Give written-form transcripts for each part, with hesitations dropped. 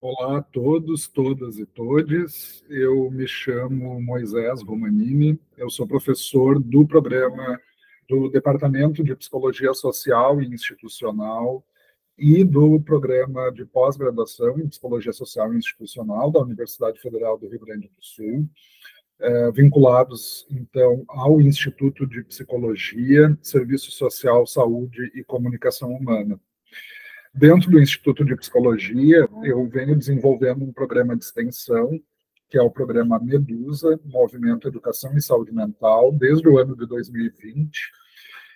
Olá a todos, todas e todes. Eu me chamo Moisés Romanini, eu sou professor do programa do Departamento de Psicologia Social e Institucional e do programa de pós-graduação em Psicologia Social e Institucional da Universidade Federal do Rio Grande do Sul, vinculados, então, ao Instituto de Psicologia, Serviço Social, Saúde e Comunicação Humana. Dentro do Instituto de Psicologia, eu venho desenvolvendo um programa de extensão, que é o programa Medusa, Movimento Educação e Saúde Mental, desde o ano de 2020.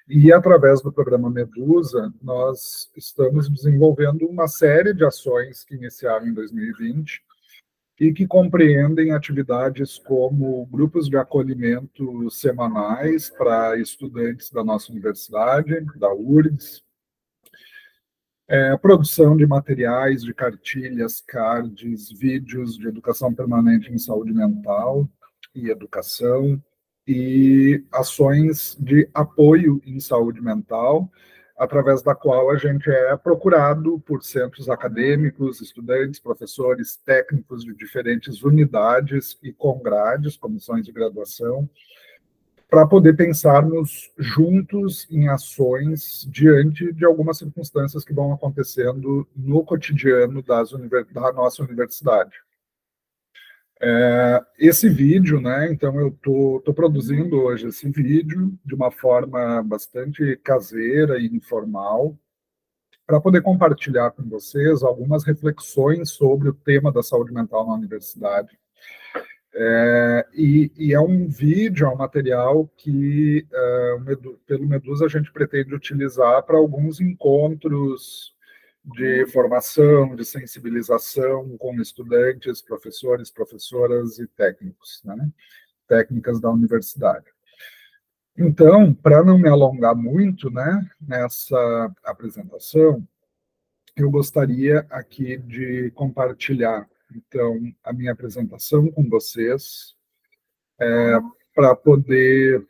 E, através do programa Medusa, nós estamos desenvolvendo uma série de ações que iniciaram em 2020 e que compreendem atividades como grupos de acolhimento semanais para estudantes da nossa universidade, da URGS, produção de materiais, de cartilhas, cards, vídeos de educação permanente em saúde mental e educação, e ações de apoio em saúde mental, através da qual a gente é procurado por centros acadêmicos, estudantes, professores, técnicos de diferentes unidades e congrades, comissões de graduação, para poder pensarmos juntos em ações diante de algumas circunstâncias que vão acontecendo no cotidiano da nossa universidade. Esse vídeo, né, então eu estou produzindo hoje esse vídeo de uma forma bastante caseira e informal, para poder compartilhar com vocês algumas reflexões sobre o tema da saúde mental na universidade. E é um vídeo, é um material que, pelo Medusa, a gente pretende utilizar para alguns encontros de formação, de sensibilização com estudantes, professores, professoras e técnicos, né? Técnicas da universidade. Então, para não me alongar muito, né, nessa apresentação, eu gostaria aqui de compartilhar então a minha apresentação com vocês, para poder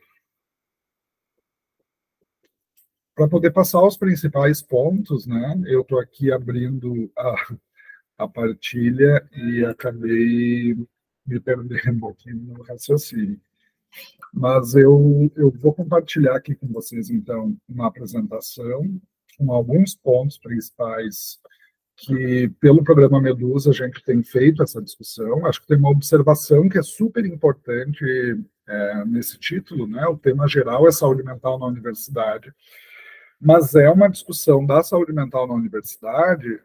passar os principais pontos, né? Eu estou aqui abrindo a partilha e acabei me perdendo aqui no raciocínio. Mas eu vou compartilhar aqui com vocês, então, uma apresentação com alguns pontos principais que, pelo programa Medusa, a gente tem feito essa discussão. Acho que tem uma observação que é super importante nesse título, né? O tema geral é saúde mental na universidade, mas é uma discussão da saúde mental na universidade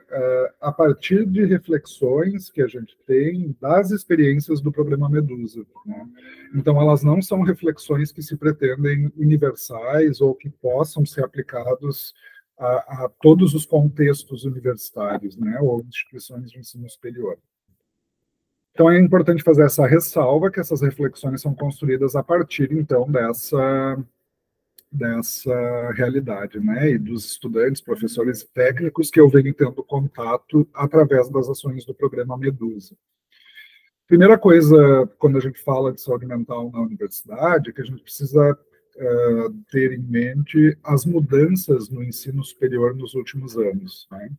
a partir de reflexões que a gente tem das experiências do programa Medusa, né? Então, elas não são reflexões que se pretendem universais ou que possam ser aplicados a todos os contextos universitários, né, ou instituições de ensino superior. Então, é importante fazer essa ressalva, que essas reflexões são construídas a partir, então, dessa realidade, né, e dos estudantes, professores e técnicos que eu venho tendo contato através das ações do programa Medusa. Primeira coisa, quando a gente fala de saúde mental na universidade, é que a gente precisa ter em mente as mudanças no ensino superior nos últimos anos, né?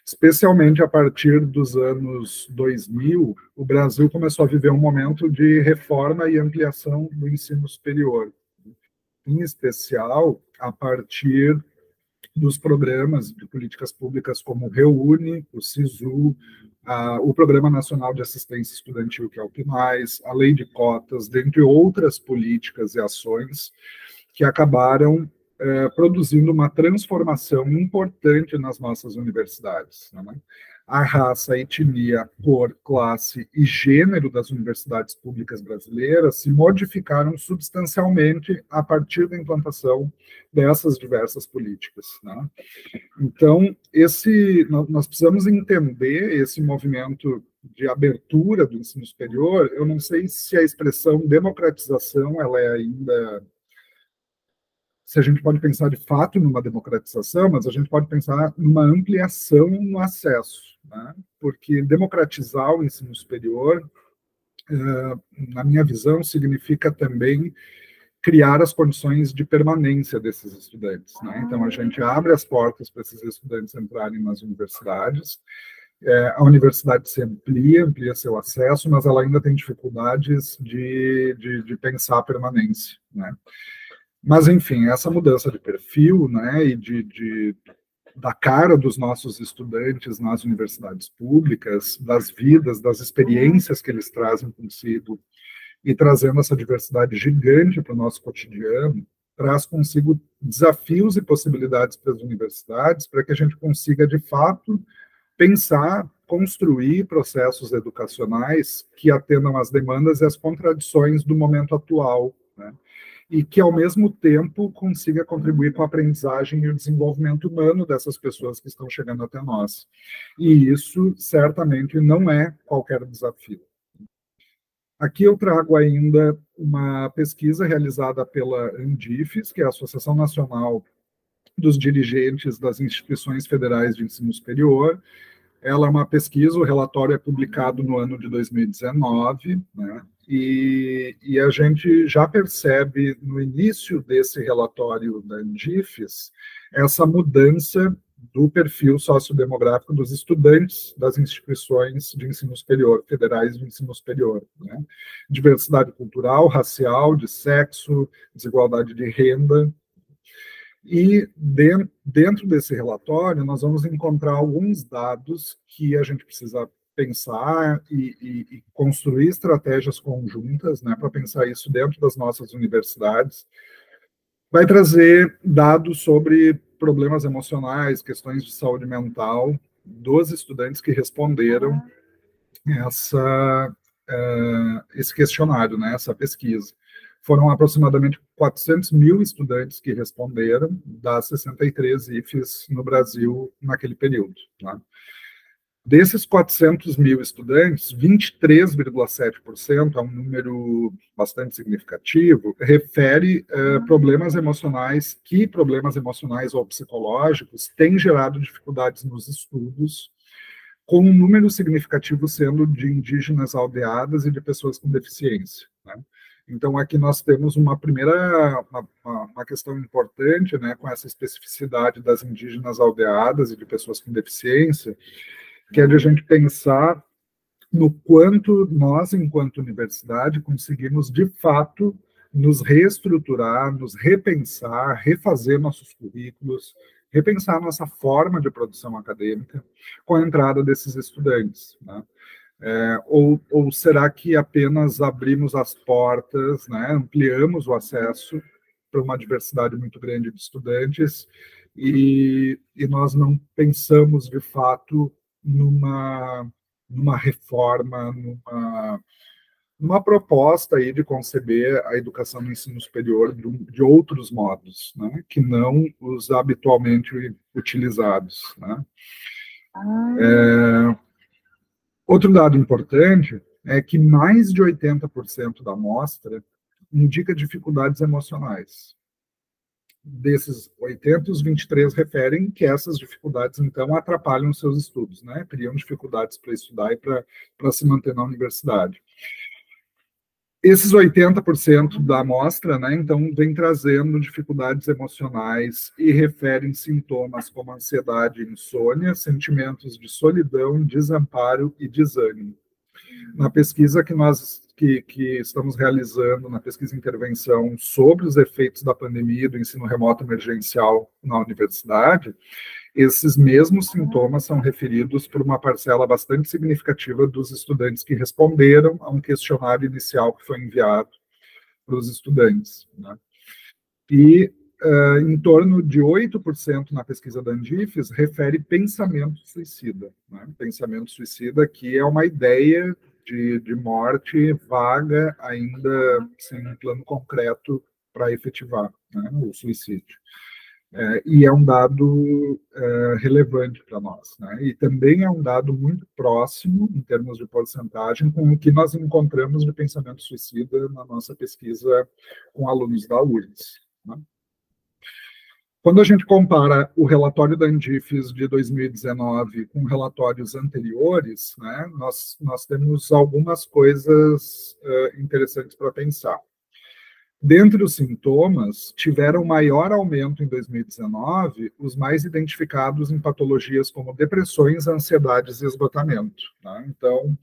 Especialmente a partir dos anos 2000, o Brasil começou a viver um momento de reforma e ampliação do ensino superior, em especial a partir dos programas de políticas públicas como o REUNE, o SISU, o Programa Nacional de Assistência Estudantil, que é o PNAES, a Lei de Cotas, dentre outras políticas e ações que acabaram produzindo uma transformação importante nas nossas universidades, né? A raça, a etnia, cor, classe e gênero das universidades públicas brasileiras se modificaram substancialmente a partir da implantação dessas diversas políticas, né? Então, nós precisamos entender esse movimento de abertura do ensino superior. Eu não sei se a expressão democratização ela é ainda... Se a gente pode pensar de fato numa democratização, mas a gente pode pensar numa ampliação no acesso, né? Porque democratizar o ensino superior, na minha visão, significa também criar as condições de permanência desses estudantes, né? Então, a gente abre as portas para esses estudantes entrarem nas universidades, A universidade se amplia seu acesso, mas ela ainda tem dificuldades de pensar a permanência, né? Mas, enfim, essa mudança de perfil, né, e da cara dos nossos estudantes nas universidades públicas, das vidas, das experiências que eles trazem consigo, e trazendo essa diversidade gigante para o nosso cotidiano, traz consigo desafios e possibilidades para as universidades, para que a gente consiga, de fato, pensar, construir processos educacionais que atendam às demandas e às contradições do momento atual, né? E que, ao mesmo tempo, consiga contribuir com a aprendizagem e o desenvolvimento humano dessas pessoas que estão chegando até nós. E isso, certamente, não é qualquer desafio. Aqui eu trago ainda uma pesquisa realizada pela ANDIFES, que é a Associação Nacional dos Dirigentes das Instituições Federais de Ensino Superior. Ela é uma pesquisa, o relatório é publicado no ano de 2019, né? E a gente já percebe no início desse relatório da ANDIFES essa mudança do perfil sociodemográfico dos estudantes das instituições de ensino superior, federais de ensino superior, né? Diversidade cultural, racial, de sexo, desigualdade de renda. E dentro desse relatório, nós vamos encontrar alguns dados que a gente precisa pensar e construir estratégias conjuntas, né, para pensar isso dentro das nossas universidades. Vai trazer dados sobre problemas emocionais, questões de saúde mental dos estudantes que responderam esse questionário, né, essa pesquisa. Foram aproximadamente 400 mil estudantes que responderam das 63 IFES no Brasil naquele período, tá? Desses 400 mil estudantes, 23,7%, é um número bastante significativo, refere problemas emocionais ou psicológicos têm gerado dificuldades nos estudos, com um número significativo sendo de indígenas aldeadas e de pessoas com deficiência, né? Então, aqui nós temos uma questão importante, né, com essa especificidade das indígenas aldeadas e de pessoas com deficiência, que é de a gente pensar no quanto nós, enquanto universidade, conseguimos, de fato, nos reestruturar, nos repensar, refazer nossos currículos, repensar nossa forma de produção acadêmica com a entrada desses estudantes, né? Ou será que apenas abrimos as portas, né, ampliamos o acesso para uma diversidade muito grande de estudantes e nós não pensamos, de fato, numa reforma, numa proposta aí de conceber a educação no ensino superior de outros modos, né, que não os habitualmente utilizados, né? Outro dado importante é que mais de 80% da amostra indica dificuldades emocionais. Desses 80, os 23 referem que essas dificuldades, então, atrapalham os seus estudos, né? Criam dificuldades para estudar e para se manter na universidade. Esses 80% da amostra, né, então, vem trazendo dificuldades emocionais e referem sintomas como ansiedade e insônia, sentimentos de solidão, desamparo e desânimo. Na pesquisa que estamos realizando, na pesquisa intervenção sobre os efeitos da pandemia e do ensino remoto emergencial na universidade, esses mesmos sintomas são referidos por uma parcela bastante significativa dos estudantes que responderam a um questionário inicial que foi enviado para os estudantes, né? E em torno de 8% na pesquisa da ANDIFES refere pensamento suicida, né? Pensamento suicida, que é uma ideia de morte vaga, ainda sem um plano concreto para efetivar, né, o suicídio. E é um dado relevante para nós, né? E também é um dado muito próximo, em termos de porcentagem, com o que nós encontramos de pensamento suicida na nossa pesquisa com alunos da URGS, né? Quando a gente compara o relatório da ANDIFES de 2019 com relatórios anteriores, né, nós temos algumas coisas interessantes para pensar. Dentre os sintomas, tiveram maior aumento em 2019 os mais identificados em patologias como depressões, ansiedades e esgotamento. Tá? Então,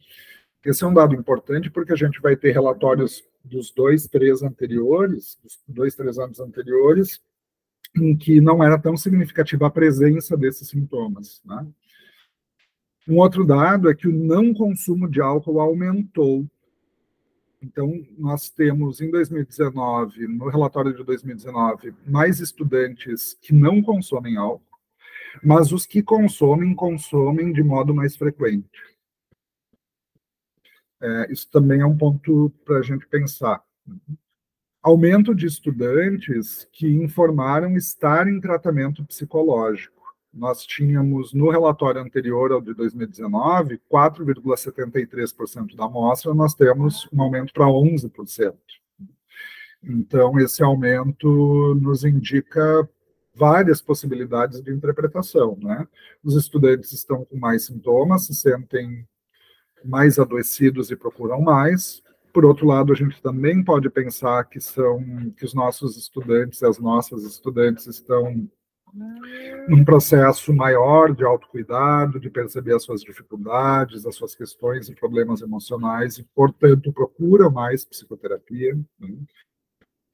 esse é um dado importante porque a gente vai ter relatórios dos 2, 3 anos anteriores, em que não era tão significativa a presença desses sintomas. Né? Um outro dado é que o não consumo de álcool aumentou. Então, nós temos em 2019, no relatório de 2019, mais estudantes que não consomem álcool, mas os que consomem, consomem de modo mais frequente. Isso também é um ponto para a gente pensar. Aumento de estudantes que informaram estar em tratamento psicológico. Nós tínhamos, no relatório anterior ao de 2019, 4,73% da amostra, nós temos um aumento para 11%. Então, esse aumento nos indica várias possibilidades de interpretação, né? Os estudantes estão com mais sintomas, se sentem mais adoecidos e procuram mais. Por outro lado, a gente também pode pensar que os nossos estudantes, as nossas estudantes estão num processo maior de autocuidado, de perceber as suas dificuldades, as suas questões e problemas emocionais, e, portanto, procuram mais psicoterapia. Né?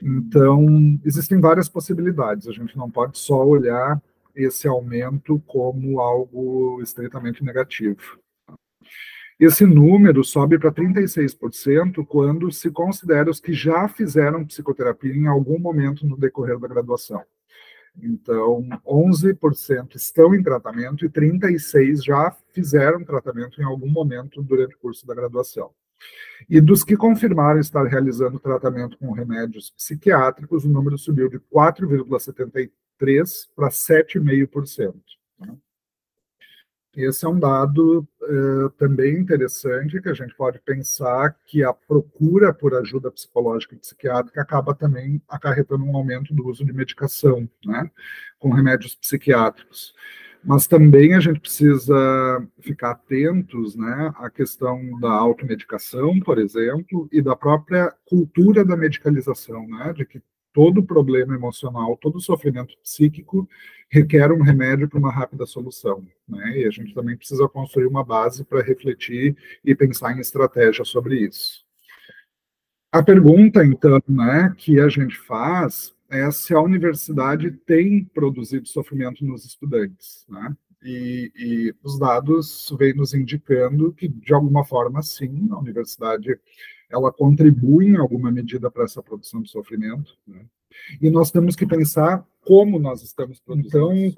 Então, existem várias possibilidades, a gente não pode só olhar esse aumento como algo estritamente negativo. Esse número sobe para 36% quando se considera os que já fizeram psicoterapia em algum momento no decorrer da graduação. Então, 11% estão em tratamento e 36% já fizeram tratamento em algum momento durante o curso da graduação. E dos que confirmaram estar realizando tratamento com remédios psiquiátricos, o número subiu de 4,73% para 7,5%. Esse é um dado também interessante, que a gente pode pensar que a procura por ajuda psicológica e psiquiátrica acaba também acarretando um aumento do uso de medicação, né, com remédios psiquiátricos. Mas também a gente precisa ficar atentos, né, à questão da automedicação, por exemplo, e da própria cultura da medicalização, né, de que todo problema emocional, todo sofrimento psíquico requer um remédio para uma rápida solução, né? E a gente também precisa construir uma base para refletir e pensar em estratégia sobre isso. A pergunta, então, né, que a gente faz é se a universidade tem produzido sofrimento nos estudantes, né? E os dados vêm nos indicando que, de alguma forma, sim, a universidade ela contribui em alguma medida para essa produção de sofrimento, né? E nós temos que pensar como nós estamos produzindo. Então,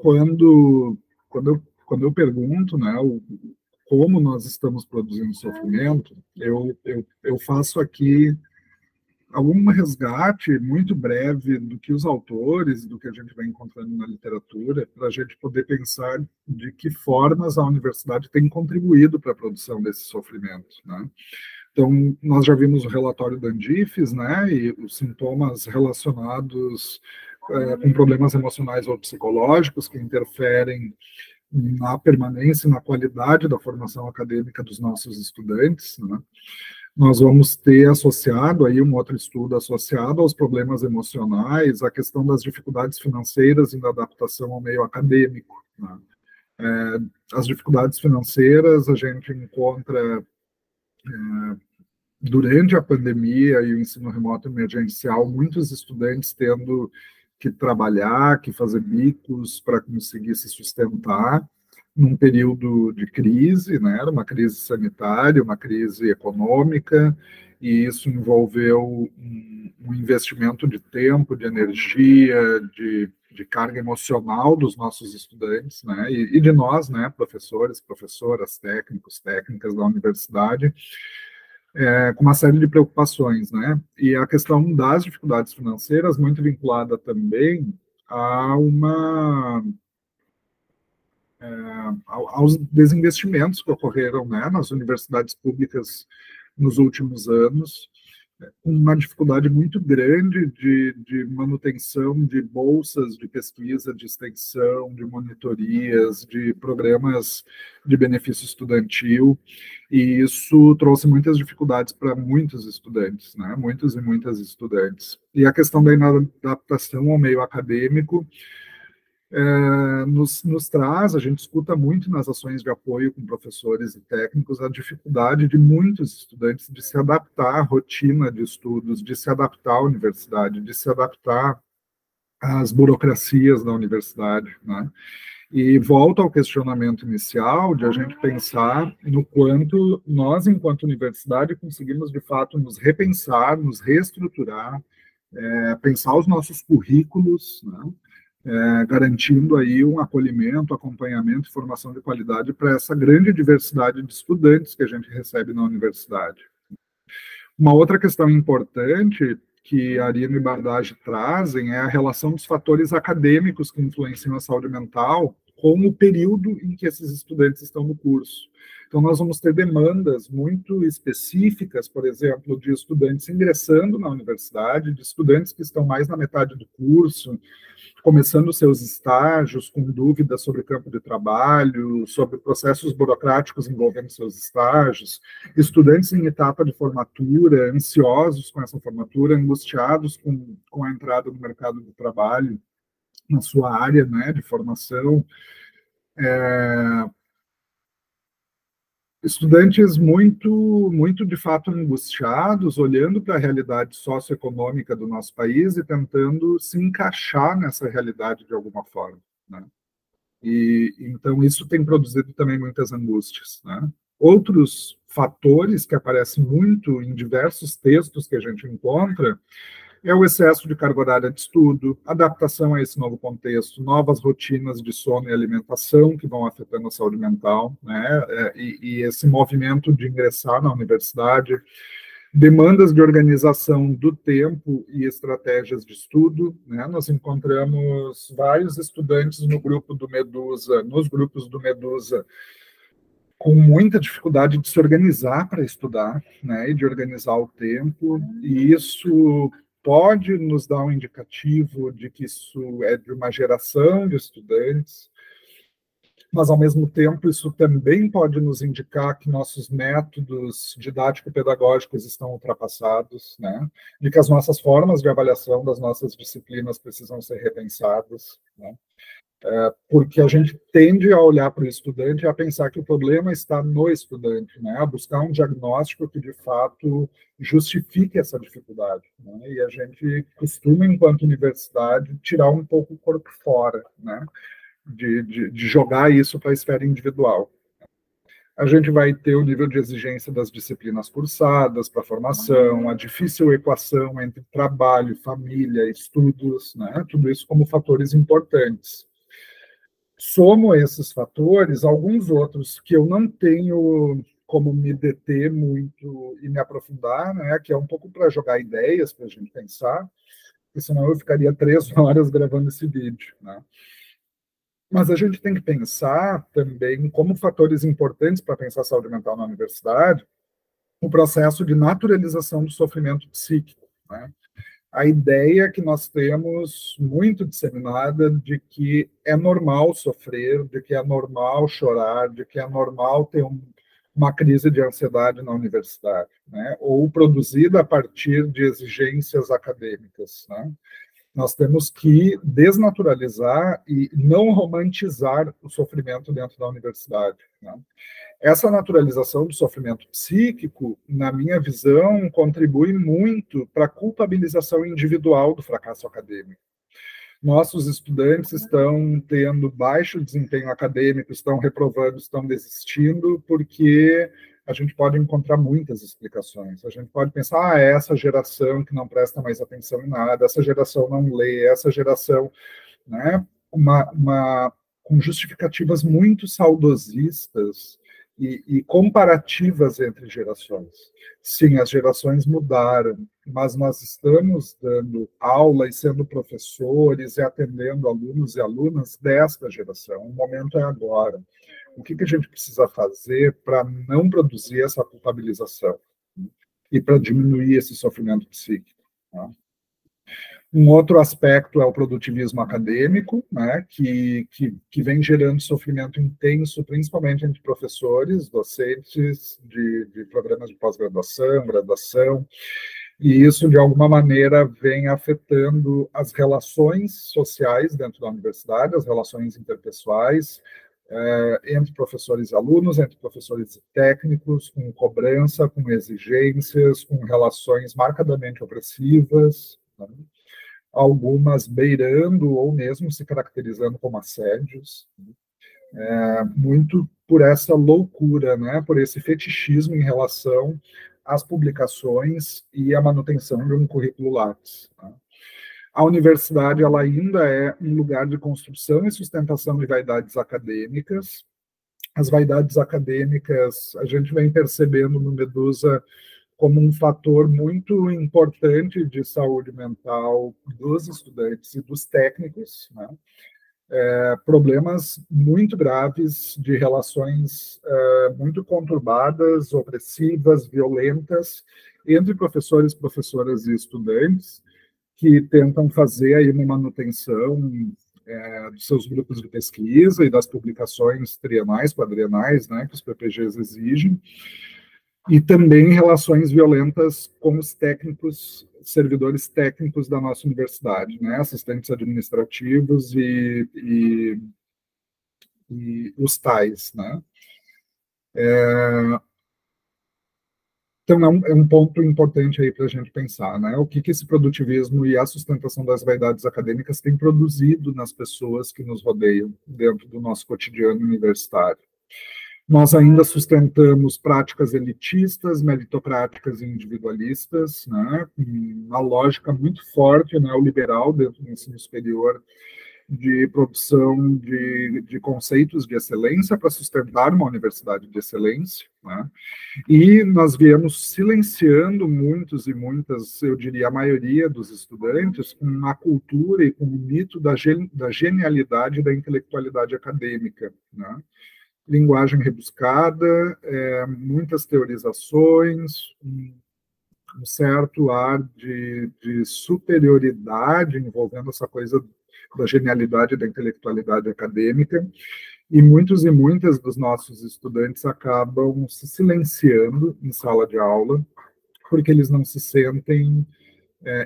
quando eu pergunto, né, como nós estamos produzindo sofrimento, eu faço aqui algum resgate muito breve do que os autores, do que a gente vai encontrando na literatura, para a gente poder pensar de que formas a universidade tem contribuído para a produção desse sofrimento, né? Então, nós já vimos o relatório da Andifes, né, e os sintomas relacionados com problemas emocionais ou psicológicos que interferem na permanência e na qualidade da formação acadêmica dos nossos estudantes, né? Nós vamos ter associado aí um outro estudo associado aos problemas emocionais, a questão das dificuldades financeiras e da adaptação ao meio acadêmico, né? As dificuldades financeiras a gente encontra durante a pandemia e o ensino remoto emergencial, muitos estudantes tendo que trabalhar, que fazer bicos para conseguir se sustentar num período de crise, né? Uma crise sanitária, uma crise econômica, e isso envolveu um investimento de tempo, de energia, de carga emocional dos nossos estudantes, né? E de nós, né? Professores, professoras, técnicos, técnicas da universidade, com uma série de preocupações, né? E a questão das dificuldades financeiras, muito vinculada também a aos desinvestimentos que ocorreram, né, nas universidades públicas nos últimos anos, uma dificuldade muito grande de manutenção de bolsas de pesquisa, de extensão, de monitorias, de programas de benefício estudantil, e isso trouxe muitas dificuldades para muitos estudantes, né? Muitos e muitas estudantes. E a questão da inadaptação ao meio acadêmico nos traz, a gente escuta muito nas ações de apoio com professores e técnicos, a dificuldade de muitos estudantes de se adaptar à rotina de estudos, de se adaptar à universidade, de se adaptar às burocracias da universidade, né? E volta ao questionamento inicial de a gente pensar no quanto nós, enquanto universidade, conseguimos, de fato, nos repensar, nos reestruturar, pensar os nossos currículos, né? Garantindo aí um acolhimento, acompanhamento e formação de qualidade para essa grande diversidade de estudantes que a gente recebe na universidade. Uma outra questão importante que a Arino e Bardage trazem é a relação dos fatores acadêmicos que influenciam a saúde mental com o período em que esses estudantes estão no curso. Então, nós vamos ter demandas muito específicas, por exemplo, de estudantes ingressando na universidade, de estudantes que estão mais na metade do curso, começando seus estágios, com dúvidas sobre campo de trabalho, sobre processos burocráticos envolvendo seus estágios, estudantes em etapa de formatura, ansiosos com essa formatura, angustiados com a entrada no mercado de trabalho, na sua área, né, de formação, estudantes muito de fato angustiados, olhando para a realidade socioeconômica do nosso país e tentando se encaixar nessa realidade de alguma forma, né? E então isso tem produzido também muitas angústias, né? Outros fatores que aparecem muito em diversos textos que a gente encontra é o excesso de carga horária de estudo, adaptação a esse novo contexto, novas rotinas de sono e alimentação que vão afetando a saúde mental, né? E esse movimento de ingressar na universidade, demandas de organização do tempo e estratégias de estudo, né? Nós encontramos vários estudantes no grupo do Medusa, nos grupos do Medusa, com muita dificuldade de se organizar para estudar, né? E de organizar o tempo, e isso pode nos dar um indicativo de que isso é de uma geração de estudantes, mas, ao mesmo tempo, isso também pode nos indicar que nossos métodos didático-pedagógicos estão ultrapassados, né? De que as nossas formas de avaliação das nossas disciplinas precisam ser repensadas, né? Porque a gente tende a olhar para o estudante e a pensar que o problema está no estudante, né? A buscar um diagnóstico que, de fato, justifique essa dificuldade, né? E a gente costuma, enquanto universidade, tirar um pouco o corpo fora, né? De jogar isso para a esfera individual. A gente vai ter o nível de exigência das disciplinas cursadas para formação, a difícil equação entre trabalho, família, estudos, né? Tudo isso como fatores importantes. Somo esses fatores, alguns outros que eu não tenho como me deter muito e me aprofundar, né, que é um pouco para jogar ideias, para a gente pensar, porque senão eu ficaria 3 horas gravando esse vídeo, né? Mas a gente tem que pensar também como fatores importantes para pensar a saúde mental na universidade, o processo de naturalização do sofrimento psíquico, né? A ideia que nós temos muito disseminada de que é normal sofrer, de que é normal chorar, de que é normal ter uma crise de ansiedade na universidade, né? Ou produzida a partir de exigências acadêmicas, né? Nós temos que desnaturalizar e não romantizar o sofrimento dentro da universidade, né? Essa naturalização do sofrimento psíquico, na minha visão, contribui muito para a culpabilização individual do fracasso acadêmico. Nossos estudantes estão tendo baixo desempenho acadêmico, estão reprovando, estão desistindo, porque a gente pode encontrar muitas explicações. A gente pode pensar, é essa geração que não presta mais atenção em nada, essa geração não lê, essa geração, né, com justificativas muito saudosistas e comparativas entre gerações. Sim, as gerações mudaram, mas nós estamos dando aula e sendo professores e atendendo alunos e alunas desta geração. O momento é agora. O que a gente precisa fazer para não produzir essa culpabilização? e para diminuir esse sofrimento psíquico. Tá? Um outro aspecto é o produtivismo acadêmico, né, que vem gerando sofrimento intenso, principalmente entre professores, docentes de programas de pós-graduação, graduação, e isso, de alguma maneira, vem afetando as relações sociais dentro da universidade, as relações interpessoais, entre professores e alunos, entre professores e técnicos, com cobrança, com exigências, com relações marcadamente opressivas, né? Algumas beirando ou mesmo se caracterizando como assédios, muito por essa loucura, né, por esse fetichismo em relação às publicações e à manutenção de um currículo Lattes. Tá? A universidade ela ainda é um lugar de construção e sustentação de vaidades acadêmicas. As vaidades acadêmicas a gente vem percebendo no Medusa como um fator muito importante de saúde mental dos estudantes e dos técnicos, né? Problemas muito graves de relações muito conturbadas, opressivas, violentas, entre professores, professoras e estudantes, que tentam fazer aí uma manutenção dos seus grupos de pesquisa e das publicações trienais, quadrienais, né, que os PPGs exigem, e também relações violentas com os técnicos, servidores técnicos da nossa universidade, né, assistentes administrativos e os tais, né. Então, é um ponto importante aí para a gente pensar, né, o que esse produtivismo e a sustentação das vaidades acadêmicas tem produzido nas pessoas que nos rodeiam dentro do nosso cotidiano universitário. Nós ainda sustentamos práticas elitistas, meritocráticas e individualistas, né, uma lógica muito forte neoliberal dentro do ensino superior de produção de conceitos de excelência para sustentar uma universidade de excelência, né, e nós viemos silenciando muitos e muitas, eu diria a maioria dos estudantes, com a cultura e com o mito da genialidade e da intelectualidade acadêmica, né. Linguagem rebuscada, muitas teorizações, um certo ar de superioridade envolvendo essa coisa da genialidade e da intelectualidade acadêmica, e muitos e muitas dos nossos estudantes acabam se silenciando em sala de aula, porque eles não se sentem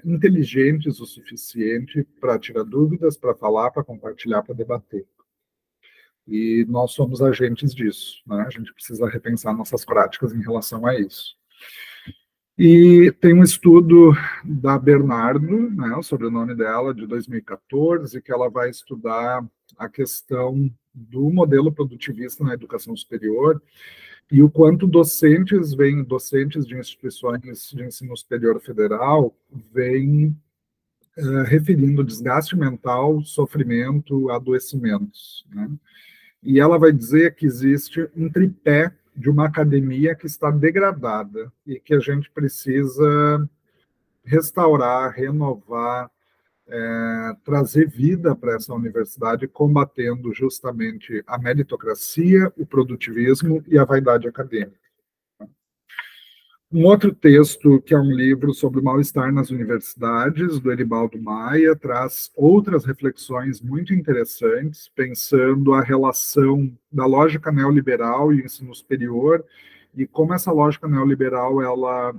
inteligentes o suficiente para tirar dúvidas, para falar, para compartilhar, para debater. E nós somos agentes disso, né? A gente precisa repensar nossas práticas em relação a isso. E tem um estudo da Bernardo, né, o sobrenome dela, de 2014, que ela vai estudar a questão do modelo produtivista na educação superior e o quanto docentes de instituições de ensino superior federal vêm referindo desgaste mental, sofrimento, adoecimentos, né? E ela vai dizer que existe um tripé de uma academia que está degradada e que a gente precisa restaurar, renovar, trazer vida para essa universidade, combatendo justamente a meritocracia, o produtivismo e a vaidade acadêmica. Um outro texto, que é um livro sobre o mal-estar nas universidades, do Eribaldo Maia, traz outras reflexões muito interessantes, pensando a relação da lógica neoliberal e ensino superior, e como essa lógica neoliberal, ela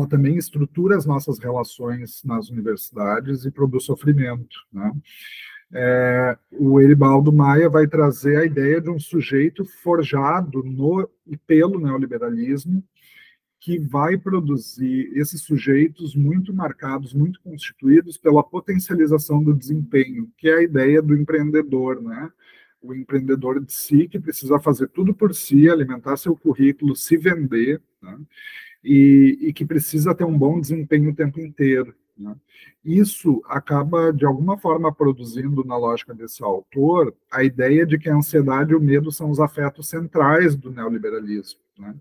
também estrutura as nossas relações nas universidades e produz sofrimento, né? O Eribaldo Maia vai trazer a ideia de um sujeito forjado no e pelo neoliberalismo, que vai produzir esses sujeitos muito marcados, muito constituídos pela potencialização do desempenho, que é a ideia do empreendedor, né? O empreendedor de si, que precisa fazer tudo por si, alimentar seu currículo, se vender, né? E que precisa ter um bom desempenho o tempo inteiro, né? Isso acaba, de alguma forma, produzindo, na lógica desse autor, a ideia de que a ansiedade e o medo são os afetos centrais do neoliberalismo, né?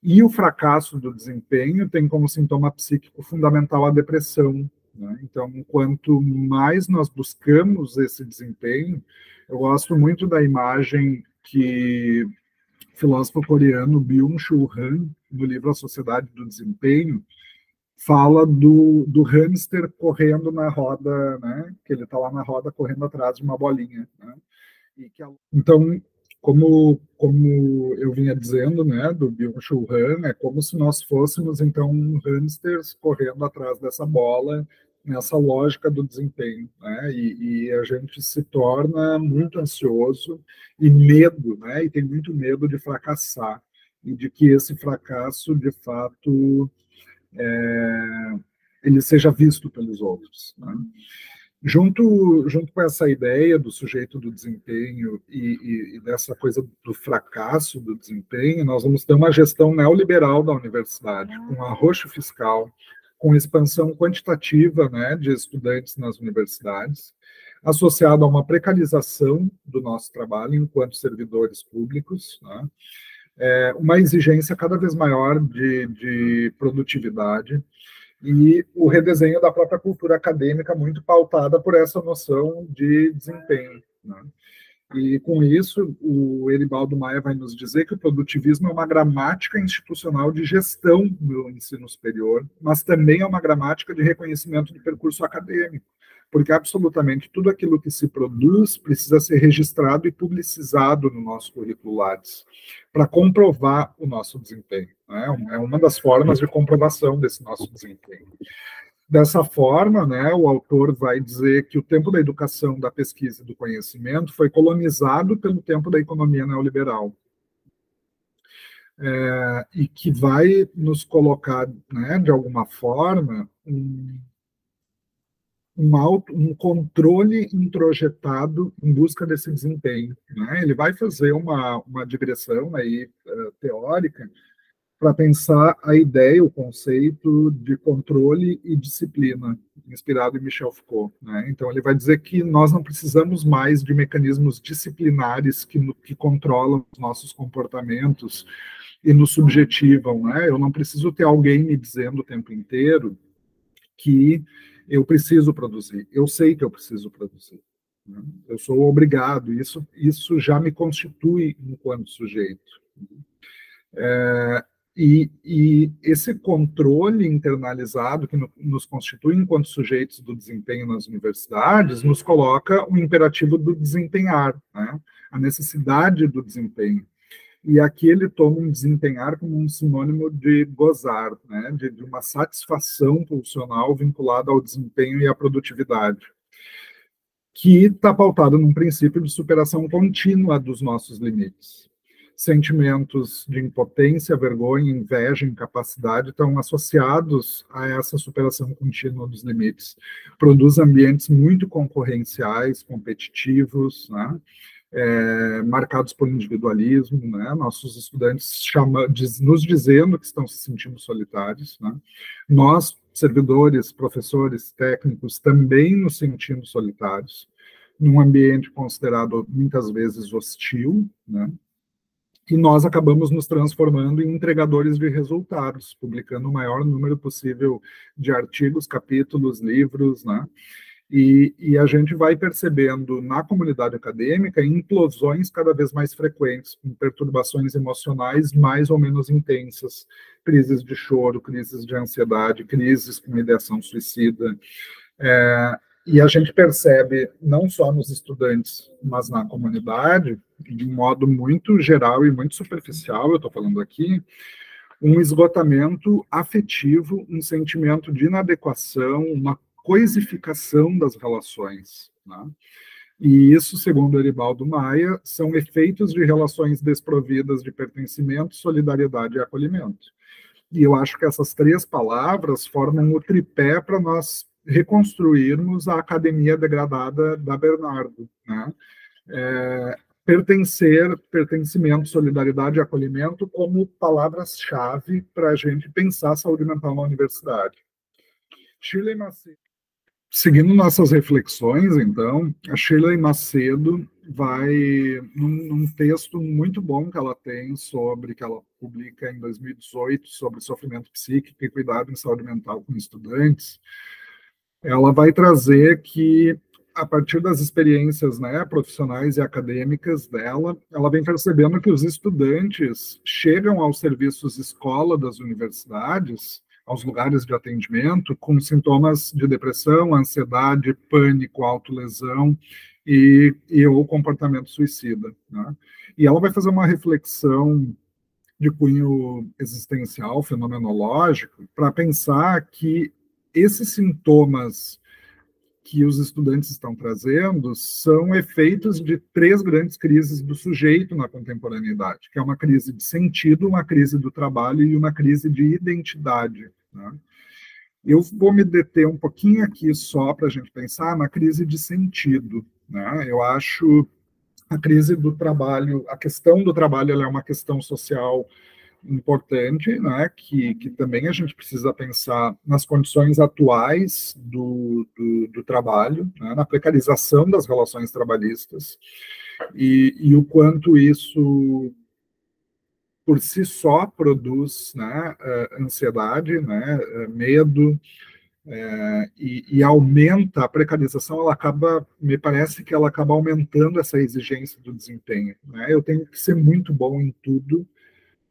E o fracasso do desempenho tem como sintoma psíquico fundamental a depressão, né? Então, quanto mais nós buscamos esse desempenho, eu gosto muito da imagem que o filósofo coreano Byung-Chul Han no livro A Sociedade do Desempenho, fala do hamster correndo na roda, né? Que ele está lá na roda correndo atrás de uma bolinha, né? Então, como eu vinha dizendo, né, do Byung-Chul Han, é como se nós fôssemos, então, hamsters correndo atrás dessa bola, nessa lógica do desempenho, né, e a gente se torna muito ansioso e medo, né, e tem muito medo de fracassar, e de que esse fracasso, de fato, ele seja visto pelos outros, né. Junto com essa ideia do sujeito do desempenho e dessa coisa do fracasso do desempenho, nós vamos ter uma gestão neoliberal da universidade, com arroxo fiscal, com expansão quantitativa, né, de estudantes nas universidades, associado a uma precarização do nosso trabalho enquanto servidores públicos, né, uma exigência cada vez maior de produtividade, e o redesenho da própria cultura acadêmica muito pautada por essa noção de desempenho, né? E com isso, o Eribaldo Maia vai nos dizer que o produtivismo é uma gramática institucional de gestão do ensino superior, mas também é uma gramática de reconhecimento de percurso acadêmico, porque absolutamente tudo aquilo que se produz precisa ser registrado e publicizado no nosso currículo Lattes, para comprovar o nosso desempenho, né? É uma das formas de comprovação desse nosso desempenho. Dessa forma, né, o autor vai dizer que o tempo da educação, da pesquisa e do conhecimento foi colonizado pelo tempo da economia neoliberal. E que vai nos colocar, né, de alguma forma, um controle introjetado em busca desse desempenho, né? Ele vai fazer uma digressão aí, teórica para pensar a ideia, o conceito de controle e disciplina, inspirado em Michel Foucault, né? Então, ele vai dizer que nós não precisamos mais de mecanismos disciplinares que controlam os nossos comportamentos e nos subjetivam, né? Eu não preciso ter alguém me dizendo o tempo inteiro que eu preciso produzir. Eu sei que eu preciso produzir, né? Eu sou obrigado. Isso já me constitui enquanto sujeito. E esse controle internalizado que nos constitui enquanto sujeitos do desempenho nas universidades nos coloca o imperativo do desempenhar, né? A necessidade do desempenho. E aqui ele toma um desempenhar como um sinônimo de gozar, né? De uma satisfação pulsional vinculada ao desempenho e à produtividade, que está pautada num princípio de superação contínua dos nossos limites. Sentimentos de impotência, vergonha, inveja, incapacidade estão associados a essa superação contínua dos limites. Produz ambientes muito concorrenciais, competitivos, né? Marcados por individualismo, né? Nossos estudantes nos dizendo que estão se sentindo solitários, né? Nós, servidores, professores, técnicos, também nos sentindo solitários, num ambiente considerado muitas vezes hostil, né? E nós acabamos nos transformando em entregadores de resultados, publicando o maior número possível de artigos, capítulos, livros, né? E a gente vai percebendo na comunidade acadêmica implosões cada vez mais frequentes, com perturbações emocionais mais ou menos intensas, crises de choro, crises de ansiedade, crises com ideação suicida. E a gente percebe, não só nos estudantes, mas na comunidade, de um modo muito geral e muito superficial, eu estou falando aqui, um esgotamento afetivo, um sentimento de inadequação, uma coisificação das relações, né? E isso, segundo Eribaldo Maia, são efeitos de relações desprovidas de pertencimento, solidariedade e acolhimento. E eu acho que essas três palavras formam o tripé para nós reconstruirmos a academia degradada da Bernardo, né? Pertencimento, solidariedade e acolhimento como palavras-chave para a gente pensar a saúde mental na universidade. Shirley Macedo. Seguindo nossas reflexões, então, a Shirley Macedo vai, num texto muito bom que ela tem que ela publica em 2018, sobre sofrimento psíquico e cuidado em saúde mental com estudantes, ela vai trazer que a partir das experiências, né, profissionais e acadêmicas dela, ela vem percebendo que os estudantes chegam aos serviços escola das universidades, aos lugares de atendimento, com sintomas de depressão, ansiedade, pânico, autolesão e ou comportamento suicida, né? E ela vai fazer uma reflexão de cunho existencial, fenomenológico, para pensar que esses sintomas que os estudantes estão trazendo são efeitos de três grandes crises do sujeito na contemporaneidade, que é uma crise de sentido, uma crise do trabalho e uma crise de identidade, né? Eu vou me deter um pouquinho aqui só para a gente pensar na crise de sentido, né? Eu acho a crise do trabalho, a questão do trabalho, ela é uma questão social importante, né, que também a gente precisa pensar nas condições atuais do trabalho, né, na precarização das relações trabalhistas, e o quanto isso, por si só, produz, né, ansiedade, né, medo, e aumenta a precarização, ela acaba, me parece que ela acaba aumentando essa exigência do desempenho, né? Eu tenho que ser muito bom em tudo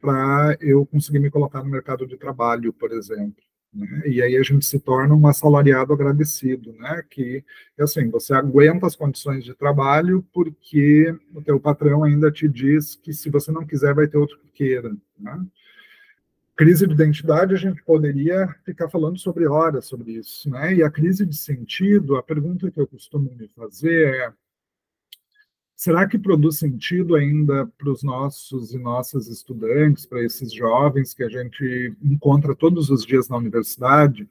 para eu conseguir me colocar no mercado de trabalho, por exemplo, né? E aí a gente se torna um assalariado agradecido, né? Que, assim, você aguenta as condições de trabalho porque o teu patrão ainda te diz que se você não quiser, vai ter outro que queira, né? Crise de identidade, a gente poderia ficar falando sobre horas sobre isso, né? E a crise de sentido, a pergunta que eu costumo me fazer é: será que produz sentido ainda para os nossos e nossas estudantes, para esses jovens que a gente encontra todos os dias na universidade,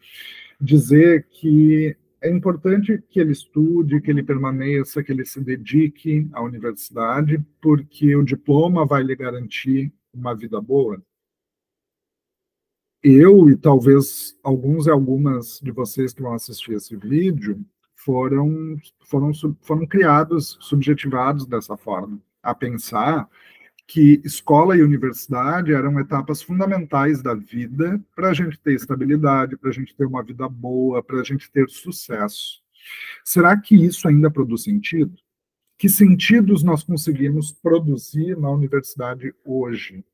dizer que é importante que ele estude, que ele permaneça, que ele se dedique à universidade, porque o diploma vai lhe garantir uma vida boa? Eu e talvez alguns e algumas de vocês que vão assistir esse vídeo foram criados, subjetivados dessa forma, a pensar que escola e universidade eram etapas fundamentais da vida para a gente ter estabilidade, para a gente ter uma vida boa, para a gente ter sucesso. Será que isso ainda produz sentido? Que sentidos nós conseguimos produzir na universidade hoje?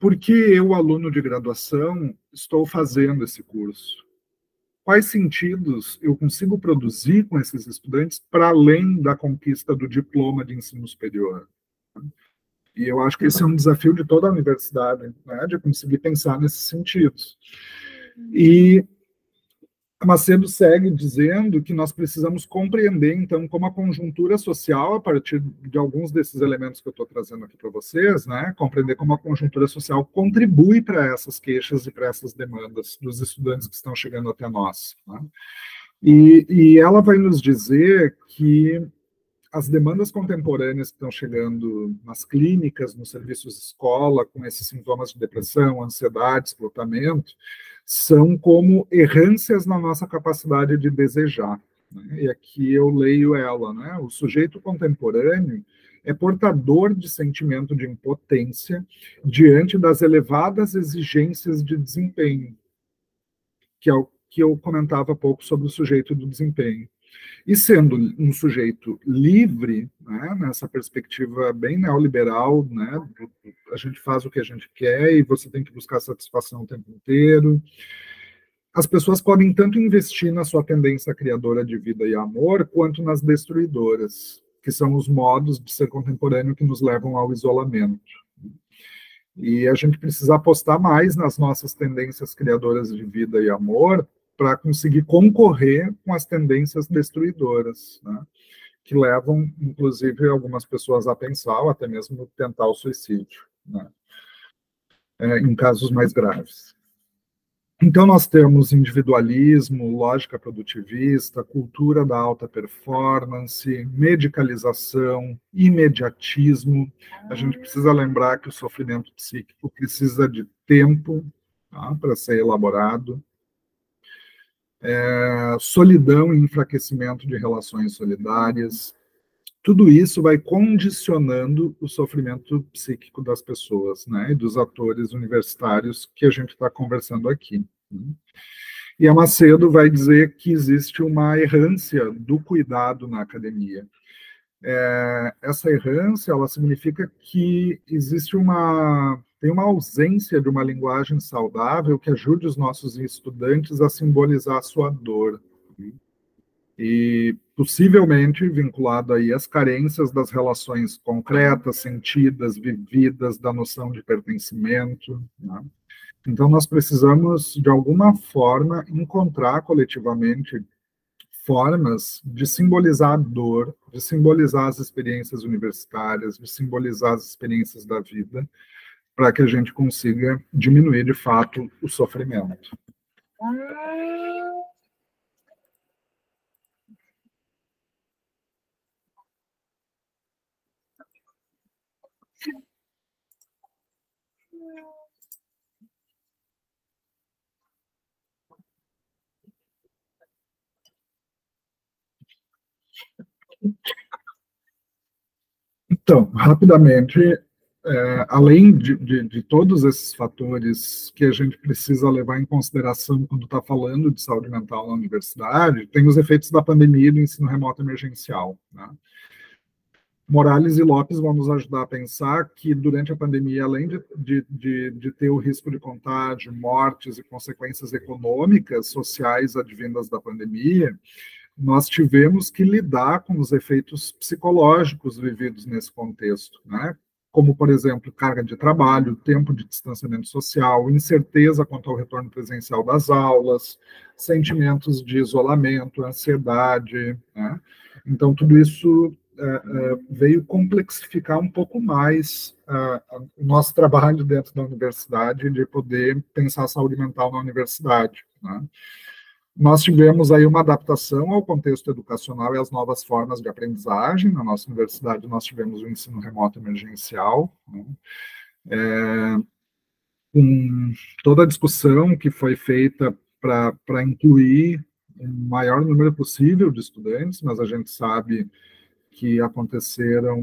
Por que eu, aluno de graduação, estou fazendo esse curso? Quais sentidos eu consigo produzir com esses estudantes para além da conquista do diploma de ensino superior? E eu acho que esse é um desafio de toda a universidade, né, de conseguir pensar nesses sentidos. E Macedo segue dizendo que nós precisamos compreender, então, como a conjuntura social, a partir de alguns desses elementos que eu estou trazendo aqui para vocês, né, compreender como a conjuntura social contribui para essas queixas e para essas demandas dos estudantes que estão chegando até nós, né? E ela vai nos dizer que as demandas contemporâneas que estão chegando nas clínicas, nos serviços de escola, com esses sintomas de depressão, ansiedade, esgotamento, são como errâncias na nossa capacidade de desejar, né? E aqui eu leio ela, né? O sujeito contemporâneo é portador de sentimento de impotência diante das elevadas exigências de desempenho, que é o que eu comentava há pouco sobre o sujeito do desempenho. E sendo um sujeito livre, né, nessa perspectiva bem neoliberal, né, a gente faz o que a gente quer e você tem que buscar satisfação o tempo inteiro, as pessoas podem tanto investir na sua tendência criadora de vida e amor, quanto nas destruidoras, que são os modos de ser contemporâneo que nos levam ao isolamento. E a gente precisa apostar mais nas nossas tendências criadoras de vida e amor para conseguir concorrer com as tendências destruidoras, né, que levam, inclusive, algumas pessoas a pensar ou até mesmo tentar o suicídio, né, em casos mais graves. Então, nós temos individualismo, lógica produtivista, cultura da alta performance, medicalização, imediatismo. A gente precisa lembrar que o sofrimento psíquico precisa de tempo, tá, para ser elaborado. Solidão e enfraquecimento de relações solidárias. Tudo isso vai condicionando o sofrimento psíquico das pessoas, né, e dos atores universitários que a gente está conversando aqui. E a Macedo vai dizer que existe uma errância do cuidado na academia. Essa errância, ela significa que tem uma ausência de uma linguagem saudável que ajude os nossos estudantes a simbolizar a sua dor. E possivelmente vinculado aí às carências das relações concretas, sentidas, vividas, da noção de pertencimento, né? Então, nós precisamos, de alguma forma, encontrar coletivamente formas de simbolizar a dor, de simbolizar as experiências universitárias, de simbolizar as experiências da vida, para que a gente consiga diminuir, de fato, o sofrimento. Então, rapidamente, além de todos esses fatores que a gente precisa levar em consideração quando está falando de saúde mental na universidade, tem os efeitos da pandemia e do ensino remoto emergencial, né? Morales e Lopes vão nos ajudar a pensar que, durante a pandemia, além de ter o risco de contágio, mortes e consequências econômicas, sociais advindas da pandemia, nós tivemos que lidar com os efeitos psicológicos vividos nesse contexto, né? Como, por exemplo, carga de trabalho, tempo de distanciamento social, incerteza quanto ao retorno presencial das aulas, sentimentos de isolamento, ansiedade, né? Então, tudo isso veio complexificar um pouco mais o nosso trabalho dentro da universidade, de poder pensar a saúde mental na universidade, né? Nós tivemos aí uma adaptação ao contexto educacional e às novas formas de aprendizagem. Na nossa universidade, nós tivemos o ensino remoto emergencial, né? Com toda a discussão que foi feita para incluir o maior número possível de estudantes, mas a gente sabe que aconteceram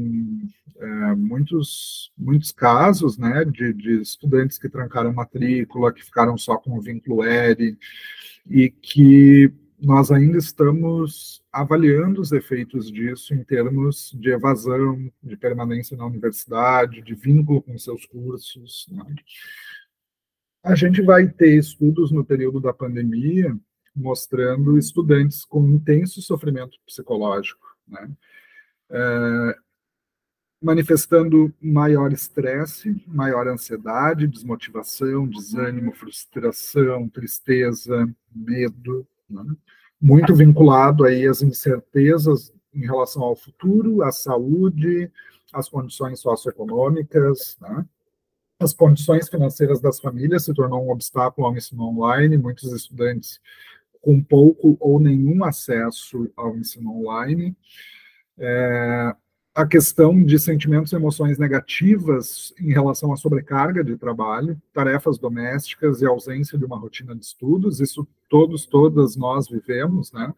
muitos casos, né, de estudantes que trancaram matrícula, que ficaram só com o vínculo ERE, e que nós ainda estamos avaliando os efeitos disso em termos de evasão, de permanência na universidade, de vínculo com seus cursos, né? A gente vai ter estudos no período da pandemia mostrando estudantes com intenso sofrimento psicológico, né? Manifestando maior estresse, maior ansiedade, desmotivação, desânimo, frustração, tristeza, medo, né? Muito vinculado aí às incertezas em relação ao futuro, à saúde, às condições socioeconômicas, né? As condições financeiras das famílias se tornou um obstáculo ao ensino online, muitos estudantes com pouco ou nenhum acesso ao ensino online. A questão de sentimentos e emoções negativas em relação à sobrecarga de trabalho, tarefas domésticas e ausência de uma rotina de estudos, isso todas nós vivemos, né?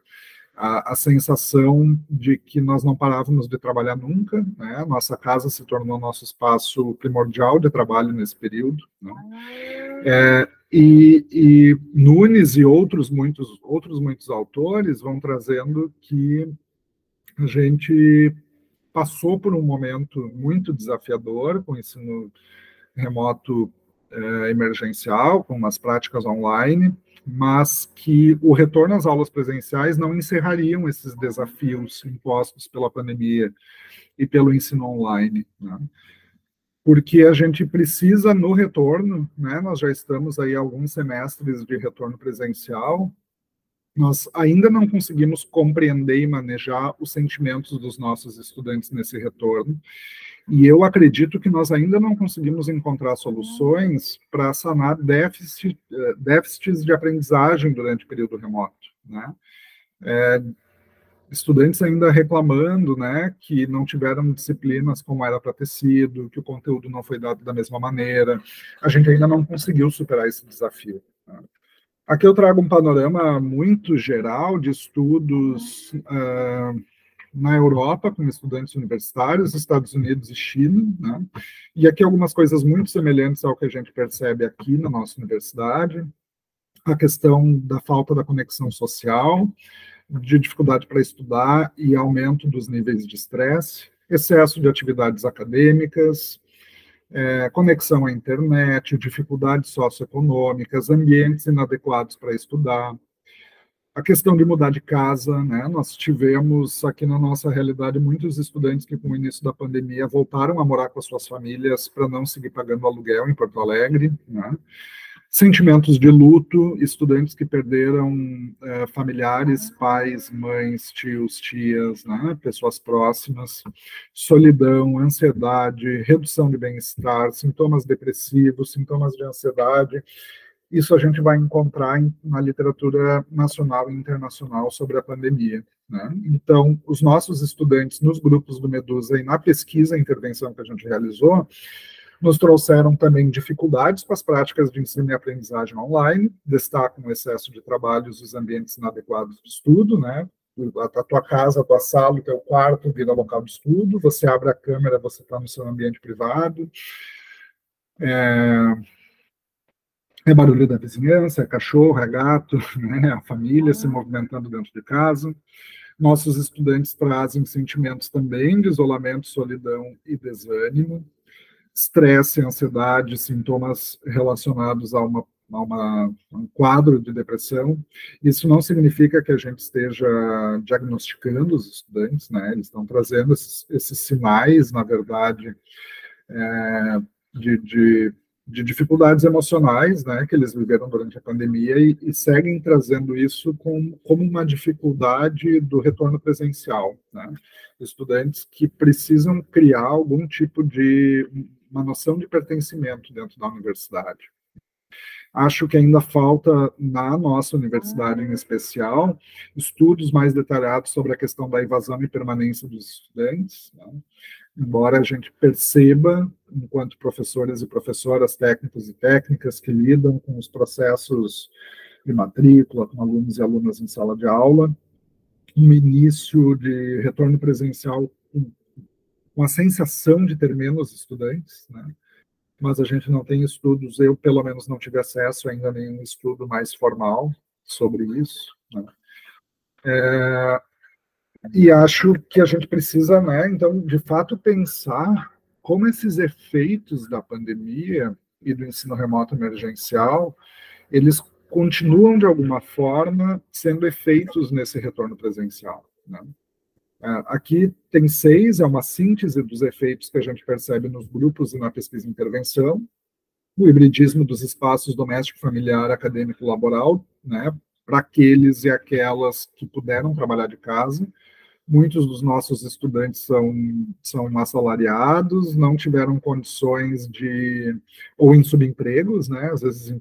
A sensação de que nós não parávamos de trabalhar nunca, né? Nossa casa se tornou nosso espaço primordial de trabalho nesse período, né? E Nunes e outros muitos autores vão trazendo que a gente passou por um momento muito desafiador com o ensino remoto emergencial, com umas práticas online, mas que o retorno às aulas presenciais não encerrariam esses desafios impostos pela pandemia e pelo ensino online, né? Porque a gente precisa, no retorno, né, nós já estamos aí alguns semestres de retorno presencial, nós ainda não conseguimos compreender e manejar os sentimentos dos nossos estudantes nesse retorno, e eu acredito que nós ainda não conseguimos encontrar soluções para sanar déficits de aprendizagem durante o período remoto, né? Estudantes ainda reclamando, né, que não tiveram disciplinas como era para ter sido, que o conteúdo não foi dado da mesma maneira. A gente ainda não conseguiu superar esse desafio, né? Aqui eu trago um panorama muito geral de estudos na Europa, com estudantes universitários, Estados Unidos e China, né? E aqui algumas coisas muito semelhantes ao que a gente percebe aqui na nossa universidade. a questão da falta da conexão social, de dificuldade para estudar e aumento dos níveis de estresse, excesso de atividades acadêmicas, conexão à internet, dificuldades socioeconômicas, ambientes inadequados para estudar, a questão de mudar de casa, né? Nós tivemos aqui na nossa realidade muitos estudantes que, com o início da pandemia, voltaram a morar com as suas famílias para não seguir pagando aluguel em Porto Alegre, né? Sentimentos de luto, estudantes que perderam familiares, pais, mães, tios, tias, né? Pessoas próximas, solidão, ansiedade, redução de bem-estar, sintomas depressivos, sintomas de ansiedade. Isso a gente vai encontrar na literatura nacional e internacional sobre a pandemia, né? Então, os nossos estudantes nos grupos do Medusa e na pesquisa e intervenção que a gente realizou, nos trouxeram também dificuldades com as práticas de ensino e aprendizagem online, destacam o excesso de trabalhos e os ambientes inadequados de estudo, né? A tua casa, a tua sala, o teu quarto vira local de estudo, você abre a câmera, você está no seu ambiente privado, é barulho da vizinhança, é cachorro, é gato, né? A família se movimentando dentro de casa. Nossos estudantes trazem sentimentos também de isolamento, solidão e desânimo, estresse, ansiedade, sintomas relacionados a um quadro de depressão. Isso não significa que a gente esteja diagnosticando os estudantes, né? Eles estão trazendo esses sinais, na verdade, de dificuldades emocionais, né, que eles viveram durante a pandemia e seguem trazendo isso como uma dificuldade do retorno presencial, né? Estudantes que precisam criar algum tipo de uma noção de pertencimento dentro da universidade. Acho que ainda falta, na nossa universidade em especial, estudos mais detalhados sobre a questão da evasão e permanência dos estudantes, né? Embora a gente perceba, enquanto professores e professoras, técnicos e técnicas que lidam com os processos de matrícula, com alunos e alunas em sala de aula, um início de retorno presencial com a sensação de ter menos estudantes, né? Mas a gente não tem estudos, eu pelo menos não tive acesso ainda a nenhum estudo mais formal sobre isso, né? E acho que a gente precisa, né, então, de fato, pensar como esses efeitos da pandemia e do ensino remoto emergencial, eles continuam, de alguma forma, sendo efeitos nesse retorno presencial, né? Aqui tem 6, é uma síntese dos efeitos que a gente percebe nos grupos e na pesquisa e intervenção, o hibridismo dos espaços doméstico, familiar, acadêmico, laboral, né, para aqueles e aquelas que puderam trabalhar de casa. Muitos dos nossos estudantes são assalariados, não tiveram condições ou em subempregos, né, às vezes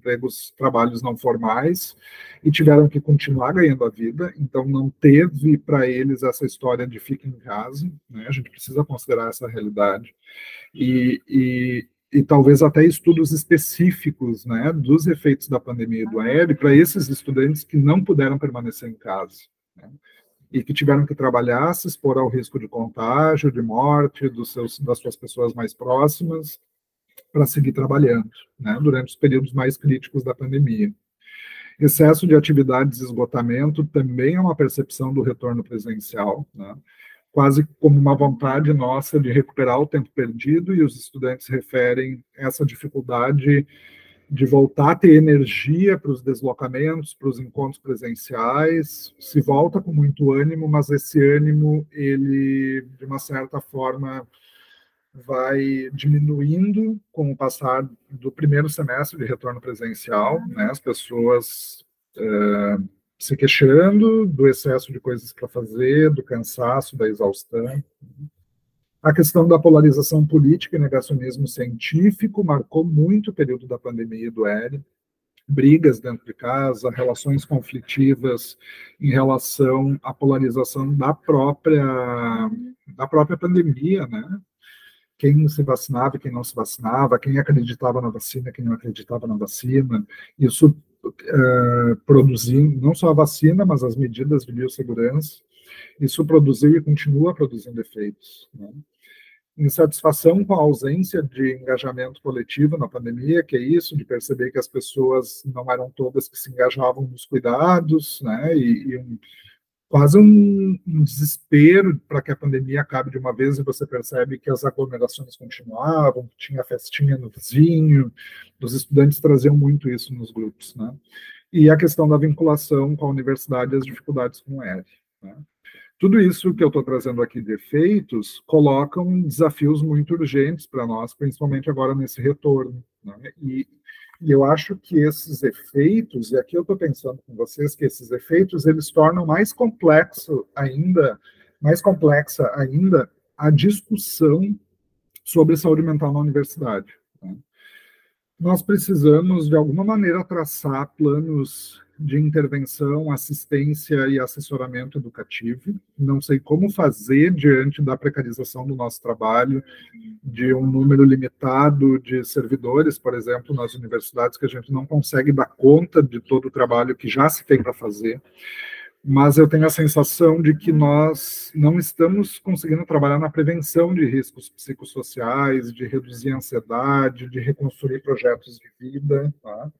trabalhos não formais, e tiveram que continuar ganhando a vida, então não teve para eles essa história de fica em casa, né, a gente precisa considerar essa realidade. E talvez até estudos específicos, né, dos efeitos da pandemia e do ERE para esses estudantes que não puderam permanecer em casa, né, e que tiveram que trabalhar, se expor ao risco de contágio, de morte das suas pessoas mais próximas, para seguir trabalhando, né, durante os períodos mais críticos da pandemia. Excesso de atividades e esgotamento também é uma percepção do retorno presencial, né, quase como uma vontade nossa de recuperar o tempo perdido, e os estudantes referem essa dificuldade de voltar a ter energia para os deslocamentos, para os encontros presenciais, se volta com muito ânimo, mas esse ânimo, ele, de uma certa forma, vai diminuindo com o passar do primeiro semestre de retorno presencial, né, as pessoas se queixando do excesso de coisas para fazer, do cansaço, da exaustão. A questão da polarização política e negacionismo científico marcou muito o período da pandemia e do ERE, brigas dentro de casa, relações conflitivas em relação à polarização da própria pandemia, né? Quem se vacinava e quem não se vacinava, quem acreditava na vacina, quem não acreditava na vacina. Isso produzindo, não só a vacina, mas as medidas de biossegurança, isso produziu e continua produzindo efeitos, né? insatisfação com a ausência de engajamento coletivo na pandemia, que é isso, de perceber que as pessoas não eram todas que se engajavam nos cuidados, né, quase um desespero para que a pandemia acabe de uma vez, e você percebe que as aglomerações continuavam, tinha festinha no vizinho, os estudantes traziam muito isso nos grupos, né, e a questão da vinculação com a universidade e as dificuldades com o ERE, né. Tudo isso que eu estou trazendo aqui de efeitos colocam desafios muito urgentes para nós, principalmente agora nesse retorno, né? E eu acho que esses efeitos, e aqui eu estou pensando com vocês, que esses efeitos eles tornam mais complexa ainda a discussão sobre saúde mental na universidade, né? Nós precisamos, de alguma maneira, traçar planos de intervenção, assistência e assessoramento educativo. Não sei como fazer diante da precarização do nosso trabalho, de um número limitado de servidores, por exemplo, nas universidades, que a gente não consegue dar conta de todo o trabalho que já se tem para fazer. Mas eu tenho a sensação de que nós não estamos conseguindo trabalhar na prevenção de riscos psicossociais, de reduzir a ansiedade, de reconstruir projetos de vida, tá?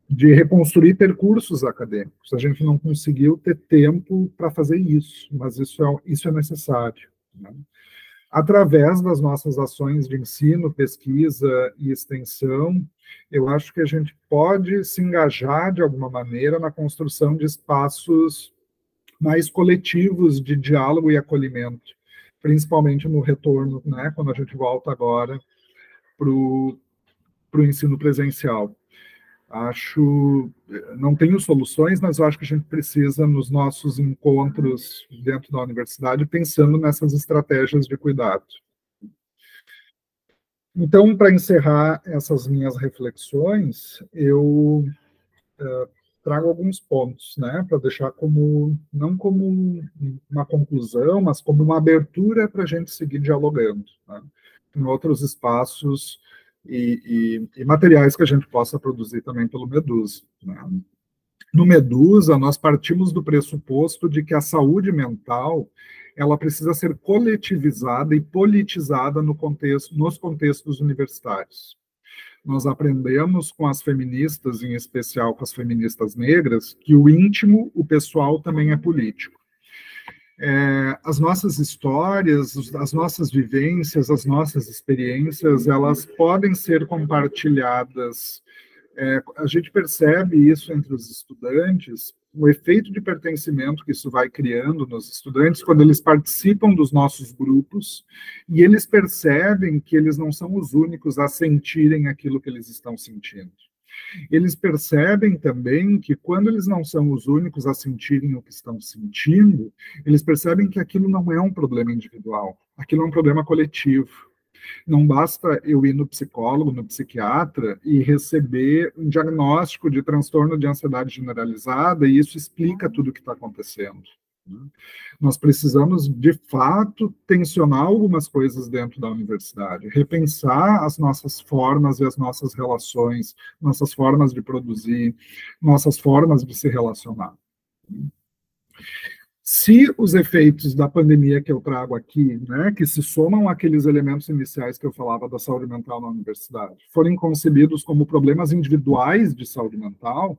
De reconstruir percursos acadêmicos. A gente não conseguiu ter tempo para fazer isso, mas isso é necessário, né? Através das nossas ações de ensino, pesquisa e extensão, eu acho que a gente pode se engajar de alguma maneira na construção de espaços mais coletivos de diálogo e acolhimento, principalmente no retorno, né, quando a gente volta agora para o ensino presencial. Não tenho soluções, mas eu acho que a gente precisa, nos nossos encontros dentro da universidade, pensando nessas estratégias de cuidado. Então, para encerrar essas minhas reflexões, eu trago alguns pontos, né, para deixar não como uma conclusão, mas como uma abertura para a gente seguir dialogando, né, em outros espaços e materiais que a gente possa produzir também pelo Medusa, né. No Medusa, nós partimos do pressuposto de que a saúde mental ela precisa ser coletivizada e politizada nos contextos universitários. Nós aprendemos com as feministas, em especial com as feministas negras, que o íntimo, o pessoal, também é político. As nossas histórias, as nossas vivências, as nossas experiências, elas podem ser compartilhadas. A gente percebe isso entre os estudantes, o efeito de pertencimento que isso vai criando nos estudantes quando eles participam dos nossos grupos e eles percebem que eles não são os únicos a sentirem aquilo que eles estão sentindo. Eles percebem também que quando eles não são os únicos a sentirem o que estão sentindo, eles percebem que aquilo não é um problema individual, aquilo é um problema coletivo. Não basta eu ir no psicólogo, no psiquiatra e receber um diagnóstico de transtorno de ansiedade generalizada e isso explica tudo o que está acontecendo. Nós precisamos, de fato, tensionar algumas coisas dentro da universidade, repensar as nossas formas e as nossas relações, nossas formas de produzir, nossas formas de se relacionar. Se os efeitos da pandemia que eu trago aqui, né, que se somam àqueles elementos iniciais que eu falava da saúde mental na universidade, forem concebidos como problemas individuais de saúde mental,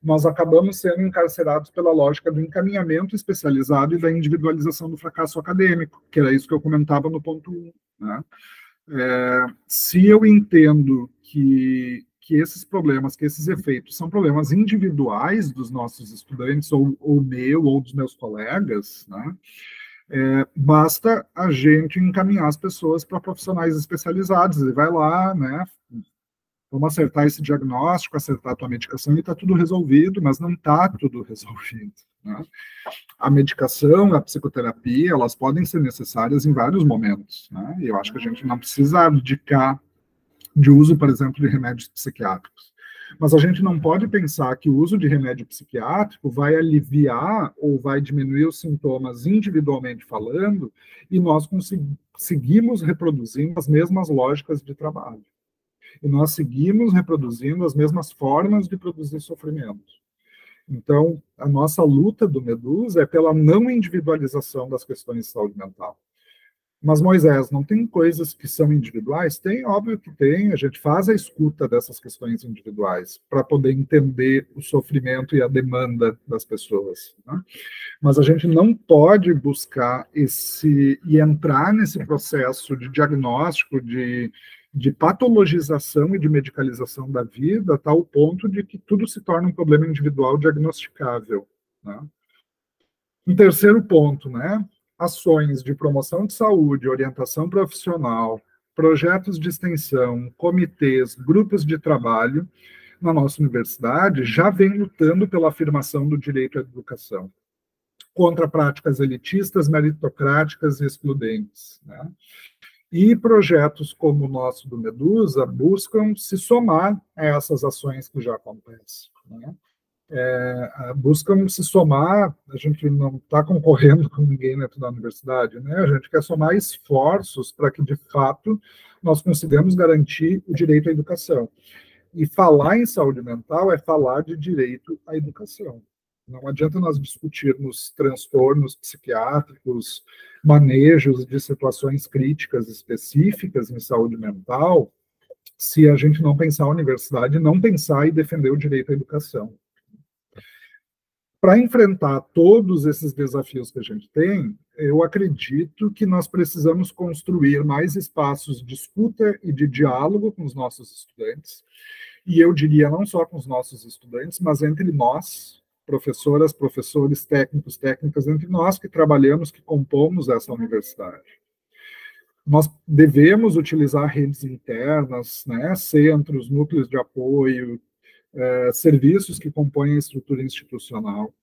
nós acabamos sendo encarcerados pela lógica do encaminhamento especializado e da individualização do fracasso acadêmico, que era isso que eu comentava no ponto 1, né? Se eu entendo que esses problemas, que esses efeitos são problemas individuais dos nossos estudantes, ou meu, ou dos meus colegas, né, basta a gente encaminhar as pessoas para profissionais especializados, e vai lá, né, vamos acertar esse diagnóstico, acertar a tua medicação, e está tudo resolvido, mas não está tudo resolvido, né? A medicação, a psicoterapia, elas podem ser necessárias em vários momentos, né? E eu acho que a gente não precisa abdicar de uso, por exemplo, de remédios psiquiátricos. Mas a gente não pode pensar que o uso de remédio psiquiátrico vai aliviar ou vai diminuir os sintomas individualmente falando, e nós seguimos reproduzindo as mesmas lógicas de trabalho. E nós seguimos reproduzindo as mesmas formas de produzir sofrimento. Então, a nossa luta do Medusa é pela não individualização das questões de saúde mental. Mas, Moisés, não tem coisas que são individuais? Tem, óbvio que tem. A gente faz a escuta dessas questões individuais para poder entender o sofrimento e a demanda das pessoas, né? Mas a gente não pode buscar e entrar nesse processo de diagnóstico, de patologização e de medicalização da vida, a tal ponto de que tudo se torna um problema individual diagnosticável, né? Um terceiro ponto, né? Ações de promoção de saúde, orientação profissional, projetos de extensão, comitês, grupos de trabalho na nossa universidade já vem lutando pela afirmação do direito à educação, contra práticas elitistas, meritocráticas e excludentes, né? E projetos como o nosso do Medusa buscam se somar a essas ações que já acontecem, né? Buscam se somar. A gente não está concorrendo com ninguém dentro da universidade, né? A gente quer somar esforços para que, de fato, nós consigamos garantir o direito à educação. E falar em saúde mental é falar de direito à educação. Não adianta nós discutirmos transtornos psiquiátricos, manejos de situações críticas específicas em saúde mental, se a gente não pensar a universidade, não pensar e defender o direito à educação. Para enfrentar todos esses desafios que a gente tem, eu acredito que nós precisamos construir mais espaços de escuta e de diálogo com os nossos estudantes, e eu diria não só com os nossos estudantes, mas entre nós, professoras, professores, técnicos, técnicas, entre nós que trabalhamos, que compomos essa universidade. Nós devemos utilizar redes internas, né, centros, núcleos de apoio, serviços que compõem a estrutura institucional,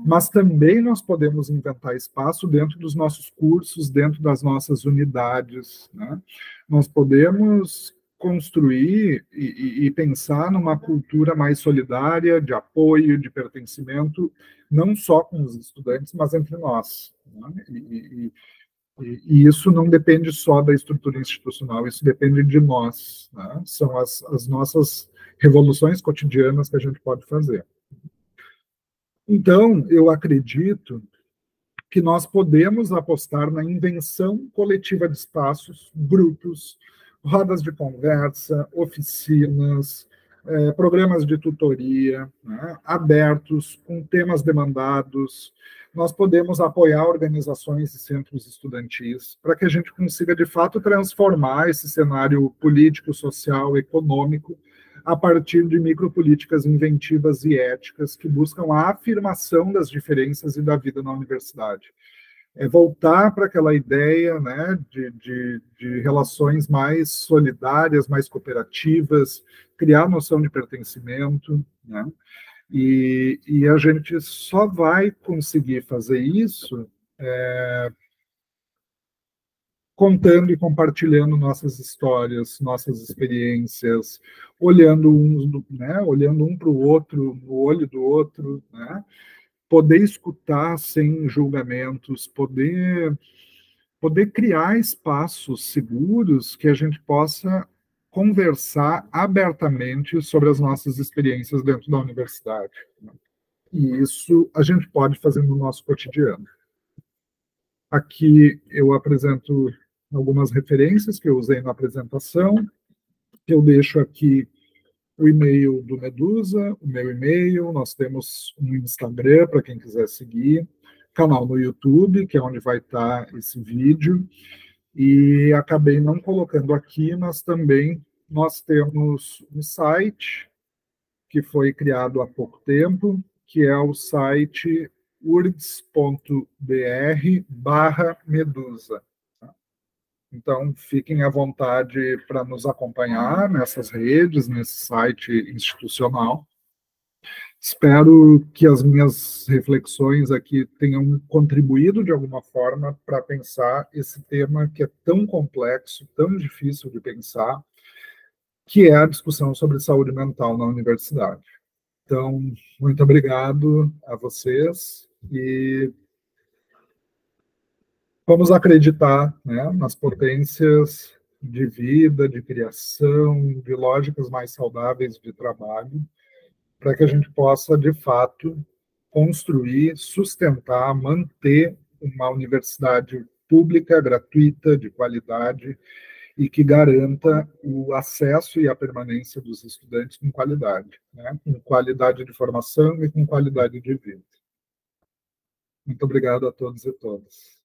mas também nós podemos inventar espaço dentro dos nossos cursos, dentro das nossas unidades, né? Nós podemos construir e pensar numa cultura mais solidária, de apoio, de pertencimento, não só com os estudantes, mas entre nós, né? E isso não depende só da estrutura institucional, isso depende de nós, né? São as nossas revoluções cotidianas que a gente pode fazer. Então, eu acredito que nós podemos apostar na invenção coletiva de espaços, grupos, rodas de conversa, oficinas, programas de tutoria, né, abertos, com temas demandados. Nós podemos apoiar organizações e centros estudantis para que a gente consiga, de fato, transformar esse cenário político, social, econômico a partir de micropolíticas inventivas e éticas que buscam a afirmação das diferenças e da vida na universidade. É voltar para aquela ideia, né, de relações mais solidárias, mais cooperativas, criar a noção de pertencimento, né? E a gente só vai conseguir fazer isso contando e compartilhando nossas histórias, nossas experiências, olhando um para o outro, no olho do outro, né? Poder escutar sem julgamentos, poder criar espaços seguros que a gente possa conversar abertamente sobre as nossas experiências dentro da universidade. E isso a gente pode fazer no nosso cotidiano. Aqui eu apresento algumas referências que eu usei na apresentação. Eu deixo aqui o e-mail do Medusa, o meu e-mail, nós temos um Instagram para quem quiser seguir, canal no YouTube, que é onde vai estar esse vídeo, e acabei não colocando aqui, mas também nós temos um site que foi criado há pouco tempo, que é o site urgs.br/Medusa. Então, fiquem à vontade para nos acompanhar nessas redes, nesse site institucional. Espero que as minhas reflexões aqui tenham contribuído de alguma forma para pensar esse tema que é tão complexo, tão difícil de pensar, que é a discussão sobre saúde mental na universidade. Então, muito obrigado a vocês e vamos acreditar, né, nas potências de vida, de criação, de lógicas mais saudáveis de trabalho, para que a gente possa, de fato, construir, sustentar, manter uma universidade pública, gratuita, de qualidade, e que garanta o acesso e a permanência dos estudantes com qualidade, né? Com qualidade de formação e com qualidade de vida. Muito obrigado a todos e todas.